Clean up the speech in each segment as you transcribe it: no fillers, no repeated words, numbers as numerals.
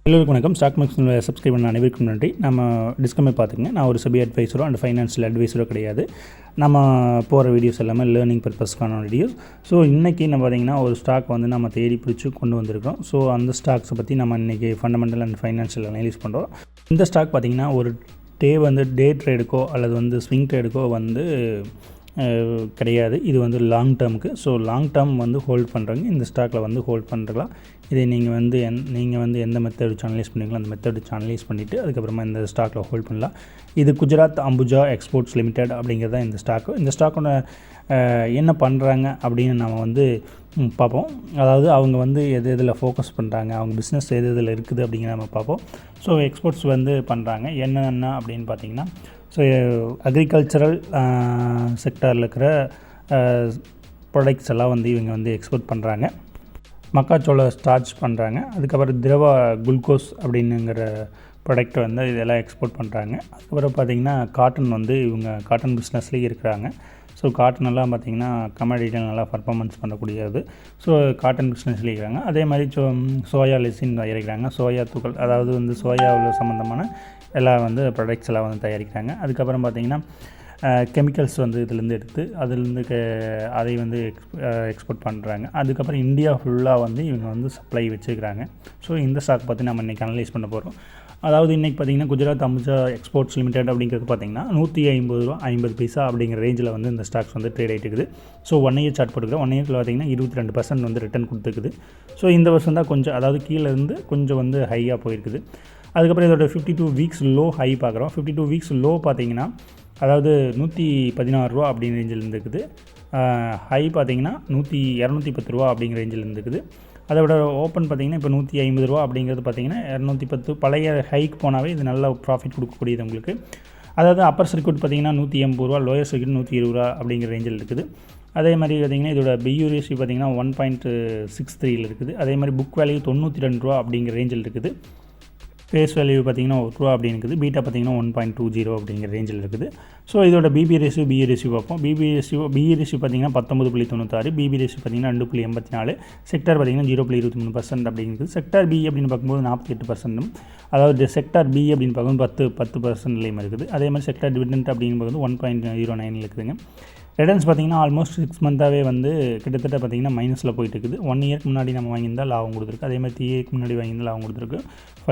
எல்லோருக்கும் வணக்கம். Stock market subscribe பண்ண அனைவருக்கும் நன்றி. நம்ம டிஸ்கமே பார்த்துங்க. நான் ஒரு செபி அட்வைஸரோ அண்ட் ஃபைனான்ஷியல் அட்வைஸரோ கிடையாது. நம்ம போகிற வீடியோஸ் எல்லாமே லேர்னிங் பர்பஸ்க்கான வீடியோஸ். ஸோ இன்றைக்கி நம்ம பார்த்திங்கன்னா ஒரு ஸ்டாக் வந்து நம்ம தேடி பிடிச்சி கொண்டு வந்திருக்கோம். ஸோ அந்த ஸ்டாக்ஸை பற்றி நம்ம இன்றைக்கி ஃபண்டமெண்டல் அண்ட் ஃபைனான்ஷியல் அனலைஸ் பண்ணுறோம். இந்த ஸ்டாக் பார்த்திங்கன்னா ஒரு டே ட்ரேடுக்கோ அல்லது வந்து ஸ்விங் ட்ரேடுக்கோ வந்து கிடையாது. இது வந்து லாங் டேர்முக்கு. ஸோ லாங் டேர்ம் வந்து ஹோல்ட் பண்ணுறவங்க இந்த ஸ்டாக்கில் வந்து ஹோல்ட் பண்ணுறலாம். இதை நீங்கள் வந்து எந்த மெத்தட் வச்சு அனலைஸ் பண்ணுறீங்களோ அந்த மெத்தட் வச்சு அனலைஸ் பண்ணிவிட்டு அதுக்கப்புறமா இந்த ஸ்டாக்கில் ஹோல்ட் பண்ணலாம். இது குஜராத் அம்புஜா எக்ஸ்போர்ட்ஸ் லிமிடெட் அப்படிங்கிறது தான் இந்த ஸ்டாக்கு. இந்த ஸ்டாக்கோட என்ன பண்ணுறாங்க அப்படின்னு நம்ம வந்து பார்ப்போம். அதாவது அவங்க வந்து எதில் ஃபோக்கஸ் பண்ணுறாங்க, அவங்க பிஸ்னஸ் எதில் இருக்குது அப்படிங்கிற நம்ம பார்ப்போம். ஸோ எக்ஸ்போர்ட்ஸ் வந்து பண்ணுறாங்க என்னென்ன அப்படின்னு பார்த்திங்கன்னா, ஸோ அக்ரிகல்ச்சரல் செக்டரில் இருக்கிற ப்ராடக்ட்ஸ் எல்லாம் வந்து இவங்க வந்து எக்ஸ்போர்ட் பண்ணுறாங்க. மக்காச்சோள ஸ்டார்ச் பண்ணுறாங்க. அதுக்கப்புறம் திரவ குளுக்கோஸ் அப்படின்னுங்கிற ப்ராடக்ட் வந்து இதெல்லாம் எக்ஸ்போர்ட் பண்ணுறாங்க. அதுக்கப்புறம் பார்த்திங்கன்னா காட்டன் வந்து இவங்க காட்டன் பிஸ்னஸ்லேயே இருக்கிறாங்க. ஸோ காட்டனெல்லாம் பார்த்திங்கன்னா கமாடிட்டியில் நல்லா பர்ஃபார்மன்ஸ் பண்ணக்கூடியது. ஸோ காட்டன் பிஸ்னஸ்லேயே இருக்கிறாங்க. அதே மாதிரி சோயா லெசின் தயாரிக்கிறாங்க. சோயா தூக்கல், அதாவது வந்து சோயாவில் சம்மந்தமான எல்லாம் வந்து ப்ராடக்ட்ஸ் எல்லாம் வந்து தயாரிக்கிறாங்க. அதுக்கப்புறம் பார்த்திங்கன்னா கெமிக்கல்ஸ் வந்து இதுலேருந்து எடுத்து அதிலேருந்து அதை வந்து எக்ஸ்போர்ட் பண்ணுறாங்க. அதுக்கப்புறம் இந்தியா ஃபுல்லாக வந்து இவங்க வந்து சப்ளை வச்சுருக்கிறாங்க. ஸோ இந்த ஸ்டாக் பற்றி நம்ம இன்றைக்கி அனலைஸ் பண்ண போகிறோம். அதாவது இன்றைக்கி பார்த்திங்கன்னா குஜராத் அம்புஜா எக்ஸ்போர்ட்ஸ் லிமிடெட் அப்படிங்கிறது பார்த்திங்கன்னா 150 ரூபா 50 பைசா அப்படிங்கிற ரேஞ்சில் வந்து இந்த ஸ்டாக்ஸ் வந்து ட்ரேட் ஆகிட்டு இருக்குது. ஸோ 1 இயர் சார்ட் போட்டுக்கிறோம். 1 இயரில் பார்த்திங்கன்னா 22% வந்து ரிட்டர்ன் கொடுத்துருக்குது. ஸோ இந்த வருஷம் தான் கொஞ்சம், அதாவது கீழே இருந்து கொஞ்சம் வந்து ஹையாக போயிருக்குது. அதுக்கப்புறம் இதோட 52 வீக்ஸ் லோ ஹை பார்க்குறோம். 52 வீக்ஸ் லோ பார்த்திங்கன்னா அதாவது 116 ரூபா அப்படிங்கிற ரேஞ்சில் இருந்துக்குது. ஹை பார்த்திங்கன்னா 210 ரூபா அப்படிங்கிற ரேஞ்சில் இருந்துக்குது. அதோட ஓப்பன் பார்த்திங்கன்னா இப்போ 150 ரூபா அப்படிங்கிறது பார்த்திங்கன்னா 210 பழைய ஹைக்கு போனாவே இது நல்ல ப்ராஃபிட் கொடுக்கக்கூடியது உங்களுக்கு. அதாவது அப்பர் சர்க்யூட் பார்த்திங்கன்னா 180 ரூபா, லோயர் சர்க்யூட் 120 ரூபா அப்படிங்கிற ரேஞ்சில் இருக்குது. அதே மாதிரி பார்த்திங்கன்னா இதோட பியூ ரேஷியோ பார்த்திங்கன்னா 1.63 இருக்குது. அதே மாதிரி புக் வேல்யூ 92 ரூபா அப்படிங்கிற ரேஞ்சில் இருக்குது. ஃபேஸ் வேல்யூ பார்த்திங்கன்னா 1 ரூபா அப்படின்னு இருக்குது. பீட்டா பார்த்திங்கன்னா 1.20 அப்படிங்கிற ரேஞ்சில் இருக்குது. ஸோ இதோட பிபி ரேஷியோ பார்ப்போம். பிபி ரேஷியோ பார்த்திங்கன்னா 19.96, பிபி ரேஷியோ பார்த்திங்கன்னா 2.84, செக்டார் பார்த்திங்கன்னா 0.23% அப்படிங்கிறது. செக்டார் பி அப்படின்னு பார்க்கும்போது 48%, அதாவது செக்டார் பி அப்படின்னு பார்க்கும்போது 10%லேயும் இருக்குது. அதே மாதிரி செக்டார் டிவிடெண்ட் அப்படின்னு பார்க்கும்போது 1.09 இருக்குதுங்க. ரிட்டர்ன்ஸ் பார்த்திங்கன்னா ஆல்மோஸ்ட் 6 மந்த்தாகவே வந்து கிட்டத்தட்ட பார்த்திங்கன்னா மைனஸில் போயிட்டு இருக்குது. 1 இயர்க்கு முன்னாடி நம்ம வாங்கியிருந்தால் லாபம் கொடுத்துருக்கு. அதே மாதிரி 3 இயர்க்கு முன்னாடி வாங்கியிருந்தால் லாபம் கொடுத்துருக்கு.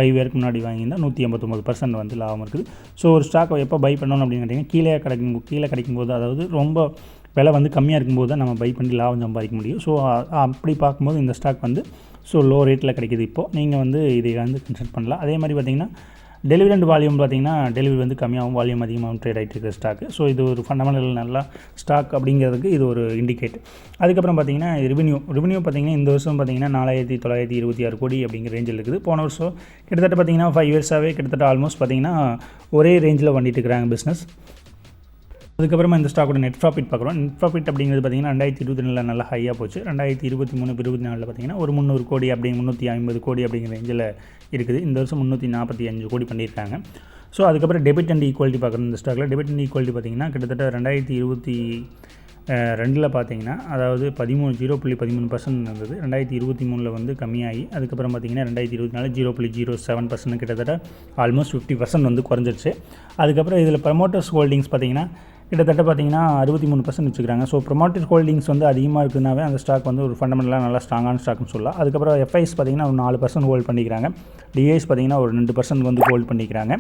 5 இயர்க்கு முன்னாடி வாங்கியிருந்தால் 189% வந்து லாபம் இருக்குது. ஸோ ஒரு ஸ்டாக்கை எப்போ பை பண்ணணும் அப்படின்னு கேட்டிங்கன்னா கீழே கிடைக்கும்போது, அதாவது ரொம்ப விலை வந்து கம்மியாக இருக்கும்போது தான் நம்ம பை பண்ணி லாபம் சம்பாதிக்க முடியும். ஸோ அப்படி பார்க்கும்போது இந்த ஸ்டாக் வந்து லோ ரேட்டில் கிடைக்கிது. இப்போது நீங்கள் வந்து இதை வந்து கன்சல்ட் பண்ணலாம். அதே மாதிரி பார்த்திங்கன்னா டெலிவரி அண்ட் வால்யூம் பார்த்திங்கன்னா டெலிவரி வந்து கம்மியாகவும் வால்யூம் அதிகமாகவும் ட்ரேட் ஆகிட்டு இருக்கிற ஸ்டாக்கு. ஸோ இது ஒரு ஃபண்டமெண்டல் நல்லா ஸ்டாக் அப்படிங்கிறதுக்கு இது ஒரு இண்டிகேட். அதுக்கப்புறம் பார்த்திங்கன்னா ரெவன்யூ பார்த்திங்கன்னா இந்த வருஷம் பார்த்திங்கன்னா 4926 கோடி அப்படிங்கிற ரேஞ்சில் இருக்குது. போன வருஷம் கிட்டத்தட்ட பார்த்திங்கன்னா 5 இயர்ஸாகவே கிட்டத்தட்ட ஆல்மோஸ்ட் பார்த்திங்கன்னா ஒரே ரேஞ்சில் பண்ணிட்டு இருக்கிறாங்க பிஸ்னஸ். அதுக்கப்புறமா இந்த ஸ்டாக்கோட நெட் ப்ராஃபிட் பார்க்குறோம். நெட் ப்ராஃபிட் அப்படிங்கிறது பார்த்திங்கன்னா 2022 நல்லா ஹையாக போச்சு. 2023-24 பார்த்திங்கன்னா ஒரு 300 கோடி அப்படிங்க 350 கோடி அப்படிங்கிற ரேஞ்சில் இருக்குது. இந்த வருஷம் 345 கோடி பண்ணியிருக்காங்க. ஸோ அதுக்கப்புறம் டெபிட் அண்ட் ஈக்குவாலிட்டி பார்க்குறோம். இந்த ஸ்டாக்கில் டெபிட் அண்ட் ஈக்குவாலிட்டி பார்த்திங்கன்னா கிட்டத்தட்ட 2022 பார்த்திங்கன்னா அதாவது 0.13% இருந்தது. 2023 வந்து கம்மியாகி அதுக்கப்புறம் பார்த்திங்கன்னா 2024 0.07% கிட்டத்தட்ட ஆல்மோஸ்ட் 50% வந்து குறைஞ்சிருச்சு. அதுக்கப்புறம் இதில் ப்ரமோட்டர்ஸ் ஹோல்டிங்ஸ் பார்த்திங்கன்னா கிட்டத்தட்ட பார்த்திங்கன்னா 63% வச்சுக்கிறாங்க. ஸோ ப்ரொமோட்டர் ஹோல்டிங்ஸ் வந்து அதிகமாக இருக்குதுனாவே அந்த ஸ்டாக் வந்து ஒரு ஃபண்டமெண்டலாக நல்லா ஸ்ட்ராங்கான ஸ்டாக்னு சொல்லலாம். அதுக்கப்புறம் எஃப்ஐஸ் பார்த்திங்கன்னா ஒரு 4% ஹோல்ட் பண்ணிக்கிறாங்க. டிஐஸ் பார்த்திங்கன்னா ஒரு 2% வந்து ஹோல்ட் பண்ணிக்கிறாங்க.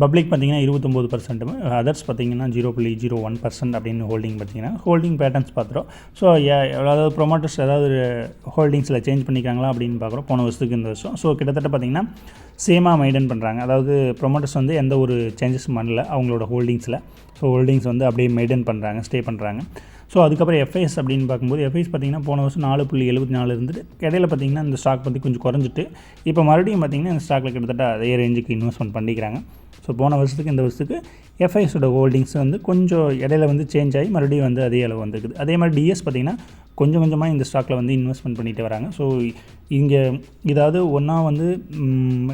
பப்ளிக் பார்த்திங்கன்னா 29%, அதர்ஸ் பார்த்திங்கன்னா 0.01% அப்படின்னு ஹோல்டிங் பேட்டர்ன்ஸ் பார்த்துறோம். ஸோ அதாவது ப்ரொமோட்டர்ஸ் ஏதாவது ஹோல்டிங்ஸில் சேஞ்ச் பண்ணிக்கிறாங்களா அப்படின்னு பார்க்குறோம் போன வருஷத்துக்கு இந்த வருஷம். ஸோ கிட்டத்தட்ட பார்த்திங்கன்னா சேமாக மெயின்டைன் பண்ணுறாங்க. அதாவது ப்ரொமோட்டர்ஸ் வந்து எந்த ஒரு சேஞ்சஸும் பண்ணல அவங்களோட ஹோல்டிங்ஸில். ஸோ ஹோல்டிங்ஸ் வந்து அப்படியே மெயின்டைன் பண்ணுறாங்க, ஸ்டே பண்ணுறாங்க. ஸோ அதுக்கப்புறம் எஃப்ஐஎஸ் அப்படின்னு பார்க்கும்போது எஃப்ஐஎஸ் பார்த்திங்கன்னா போன வருஷம் 4.74 இருந்துட்டு இடையில பார்த்திங்கன்னா இந்த ஸ்டாக் பற்றி கொஞ்சம் குறைஞ்சிட்டு இப்போ மறுபடியும் பார்த்திங்கன்னா இந்த ஸ்டாக்கில் கிட்டத்தட்ட அதே ரேஞ்சுக்கு இன்வெஸ்ட்மெண்ட் பண்ணிக்கிறாங்க. ஸோ போன வருஷத்துக்கு இந்த வருஷத்துக்கு எஃப்ஐஎஸோட ஹோல்டிங்ஸ் வந்து கொஞ்சம் இடையில வந்து சேஞ்ச் ஆகி மறுபடியும் வந்து அதே அளவு வந்துருக்குது. அதே மாதிரி டிஎஸ் பார்த்திங்கன்னா கொஞ்சம் கொஞ்சமாக இந்த ஸ்டாக்கில் வந்து இன்வெஸ்ட்மெண்ட் பண்ணிட்டு வராங்க. ஸோ இங்கே இதாவது ஒன்றா வந்து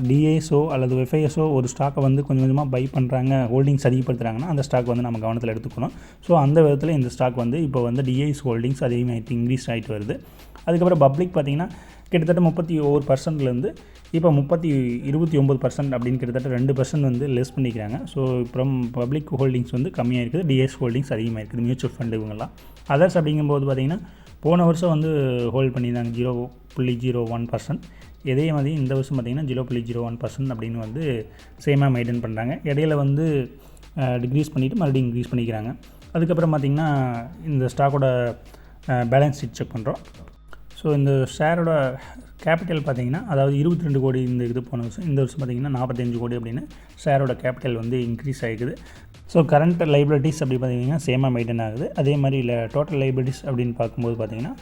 டிஏஎஸோ அல்லது எஃப்ஐஎஸோ ஒரு ஸ்டாக்கை வந்து கொஞ்சம் கொஞ்சமாக பை பண்ணுறாங்க, ஹோல்டிங்ஸ் அதிகப்படுத்துகிறாங்கன்னா அந்த ஸ்டாக் வந்து நம்ம கவனத்தில் எடுத்துக்கணும். ஸோ அந்த விதத்தில் இந்த ஸ்டாக் வந்து இப்போ வந்து டிஏஎஸ் ஹோல்டிங்ஸ் அதிகமாக இன்க்ரீஸ் ஆகிட்டு வருது. அதுக்கப்புறம் பப்ளிக் பார்த்திங்கன்னா கிட்டத்தட்ட 31%லேருந்து இப்போ 29% அப்படின்னு கிட்டத்தட்ட 2% வந்து லெஸ் பண்ணிக்கிறாங்க. ஸோ அப்புறம் பப்ளிக் ஹோல்டிங்ஸ் வந்து கம்மியாக இருக்குது, டிஎஸ் ஹோல்டிங்ஸ் அதிகமாக இருக்குது, மியூச்சுவல் ஃபண்டு இவங்கெல்லாம். அதர்ஸ் அப்படிங்கும்போது பார்த்திங்கன்னா போன வருஷம் வந்து ஹோல்ட் பண்ணியிருந்தாங்க 0.01%. இதே மாதிரி இந்த வருஷம் பார்த்திங்கன்னா 0.01% அப்படின்னு வந்து சேமாக மெயின்டைன் பண்ணுறாங்க. இடையில வந்து டிக்ரீஸ் பண்ணிவிட்டு மறுபடியும் இன்க்ரீஸ் பண்ணிக்கிறாங்க. அதுக்கப்புறம் பார்த்திங்கன்னா இந்த ஸ்டாக்கோட பேலன்ஸ் ஷீட் செக் பண்ணுறோம். ஸோ இந்த ஷேரோட கேபிட்டல் பார்த்திங்கன்னா அதாவது 22 கோடி இந்த இது போன வருஷம், இந்த வருஷம் பார்த்திங்கன்னா 45 கோடி அப்படின்னு ஷேரோட கேபிட்டல் வந்து இன்க்ரீஸ் ஆகிக்குது. ஸோ கரண்ட் லைபிலிட்டிஸ் அப்படி பார்த்திங்கன்னா சேமாக மெயின்டைன் ஆகுது. அதே மாதிரி இல்லை டோட்டல் லைபிலிட்டிஸ் அப்படின்னு பார்க்கும்போது பார்த்திங்கன்னா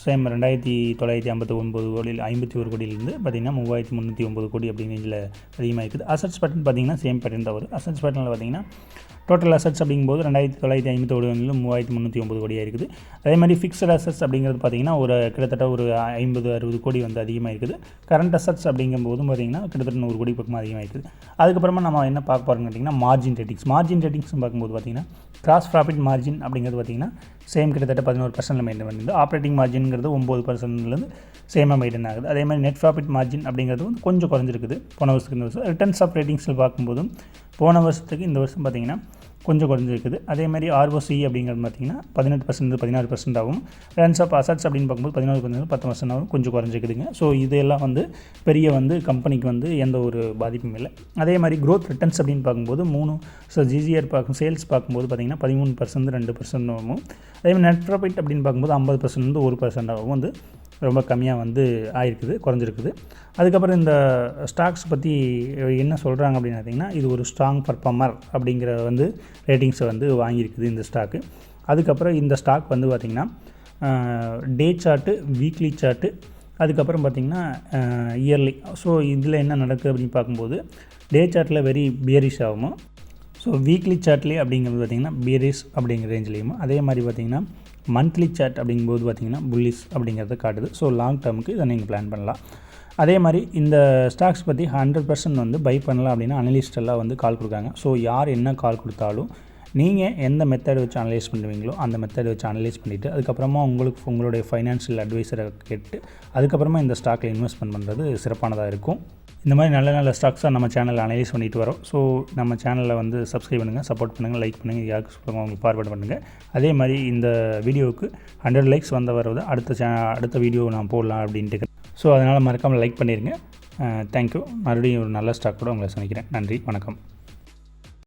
சேம் 2959 கோடியில் 51 கோடியிலேருந்து பார்த்திங்கன்னா 3309 கோடி அப்படிங்கிற ரேஞ்சில் அதிகமாக இருக்குது. அசட்ஸ் பேட்டர்ன் பார்த்திங்கன்னா சேம் பேட்டர்ன் தான் வரும். அசட்ஸ் பேட்டர்னில் பார்த்திங்கன்னா டோட்டல் அசட்ஸ் அப்படிங்கும்போது 2951 3309 கோடியாக இருக்குது. அதே மாதிரி ஃபிக்ஸட் அசட்ஸ் அப்படிங்கிறது பார்த்திங்கன்னா ஒரு கிட்டத்தட்ட ஒரு 50-60 கோடி வந்து அதிகமாக இருக்குது. கரண்ட் அசட்ஸ் அப்படிங்கும்போதும் பார்த்திங்கன்னா கிட்டத்தட்ட 100 கோடி பக்கமாக அதிகமாக இருக்குது. அதுக்கப்புறமா நம்ம என்ன பார்க்க போகிறோம்னு கேட்டிங்கன்னா மார்ஜின் ரேட்டிங்ஸ் பார்க்கும்போது பார்த்திங்கன்னா கிராஸ் ப்ராஃபிட் மார்ஜின் அப்படிங்கிறது பார்த்திங்கன்னா சேம் கிட்டத்தட்ட 11% மெயின்டைன் பண்ணுது. ஆப்ரேட்டிங் மார்ஜின்ங்கிறது 9%லேருந்து சேமாக மெயின்டைன் ஆகுது. அதே மாதிரி நெட் ப்ராஃபிட் மார்ஜின் அப்படிங்கிறது வந்து கொஞ்சம் குறைஞ்சிருக்குது போன வருஷத்துக்கு இந்த வருஷம். ரிட்டர்ன்ஸ் ஆஃப் ரேட்டிங்ஸில் பார்க்கும்போதும் போன வருஷத்துக்கு இந்த வருஷம் பார்த்திங்கன்னா கொஞ்சம் குறைஞ்சிருக்குது. அதே மாதிரி ஆர்ஓசி அப்படிங்கிறது பார்த்திங்கன்னா 18% 16% ஆகும். ரிட்டர்ன்ஸ் ஆஃப் அசட்ஸ் அப்படின்னு பார்க்கும்போது 11% 10% ஆகும், கொஞ்சம் குறைஞ்சிக்குதுங்க. ஸோ இதெல்லாம் வந்து பெரிய வந்து கம்பெனிக்கு வந்து எந்த ஒரு பாதிப்பும் இல்லை. அதே மாதிரி க்ரோத் ரிட்டர்ன்ஸ் அப்படின்னு பார்க்கும்போது 3 ஜிசிஆர் சேல்ஸ் பார்க்கும்போது பார்த்திங்கன்னா 13% 2% ஆகும். அதே மாதிரி நெட் ப்ராஃபிட் அப்படின்னு பார்க்கும்போது 50% 1% ஆகும் வந்து ரொம்ப கம்மியாக வந்து ஆயிருக்குது, குறைஞ்சிருக்குது. அதுக்கப்புறம் இந்த ஸ்டாக்ஸ் பற்றி என்ன சொல்கிறாங்க அப்படின்னு பார்த்திங்கன்னா இது ஒரு ஸ்ட்ராங் பர்ஃபார்மர் அப்படிங்கிற வந்து ரேட்டிங்ஸை வந்து வாங்கியிருக்குது இந்த ஸ்டாக்கு. அதுக்கப்புறம் இந்த ஸ்டாக் வந்து பார்த்திங்கன்னா டே சார்ட்டு, வீக்லி சார்ட்டு, அதுக்கப்புறம் பார்த்திங்கன்னா இயர்லி. ஸோ இதில் என்ன நடக்குது அப்படின்னு பார்க்கும்போது டே சார்ட்டில் வெரி பியரிஷ் ஆகும். ஸோ வீக்லி சார்ட்லேயே அப்படிங்கிறது பார்த்திங்கன்னா பியரிஷ் அப்படிங்கிற ரேஞ்சிலையும், அதே மாதிரி பார்த்திங்கன்னா மந்த்லி சார்ட் அப்படிங்கும்போது பார்த்திங்கன்னா புல்லிஷ் அப்படிங்கிறத காட்டுது. ஸோ லாங் டேர்முக்கு இதை நீங்கள் பிளான் பண்ணலாம். அதே மாதிரி இந்த ஸ்டாக்ஸ் பற்றி 100% வந்து பை பண்ணலாம் அப்படின்னு அனலிஸ்ட் எல்லாம் வந்து கால் கொடுக்காங்க. ஸோ யார் என்ன கால் கொடுத்தாலும் நீங்கள் எந்த மெத்தட் வச்சு அனலைஸ் பண்ணுவீங்களோ அந்த மெத்தட் வச்சு அனலைஸ் பண்ணிவிட்டு அதுக்கப்புறமா உங்களுடைய ஃபைனான்ஷியல் அட்வைசரை கேட்டு அதுக்கப்புறமா இந்த ஸ்டாக்கில் இன்வெஸ்ட்மெண்ட் பண்ணுறது சிறப்பானதாக இருக்கும். இந்த மாதிரி நல்ல நல்ல ஸ்டாக்ஸாக நம்ம சேனலில் அனலைஸ் பண்ணிட்டு வரோம். ஸோ நம்ம சேனலில் வந்து சப்ஸ்கிரைப் பண்ணுங்கள், சப்போர்ட் பண்ணுங்கள், லைக் பண்ணுங்கள், யாருக்கு உங்களுக்கு ஃபார்வர்ட் பண்ணுங்கள். அதே மாதிரி இந்த வீடியோவுக்கு 100 லைக்ஸ் வரது அடுத்த வீடியோ நான் போடலாம் அப்படின்ட்டு. ஸோ அதனால் மறக்காமல் லைக் பண்ணிடுங்க. தேங்க்யூ. மறுபடியும் ஒரு நல்ல ஸ்டாக் கூட உங்களை சந்திக்கிறேன். நன்றி, வணக்கம்.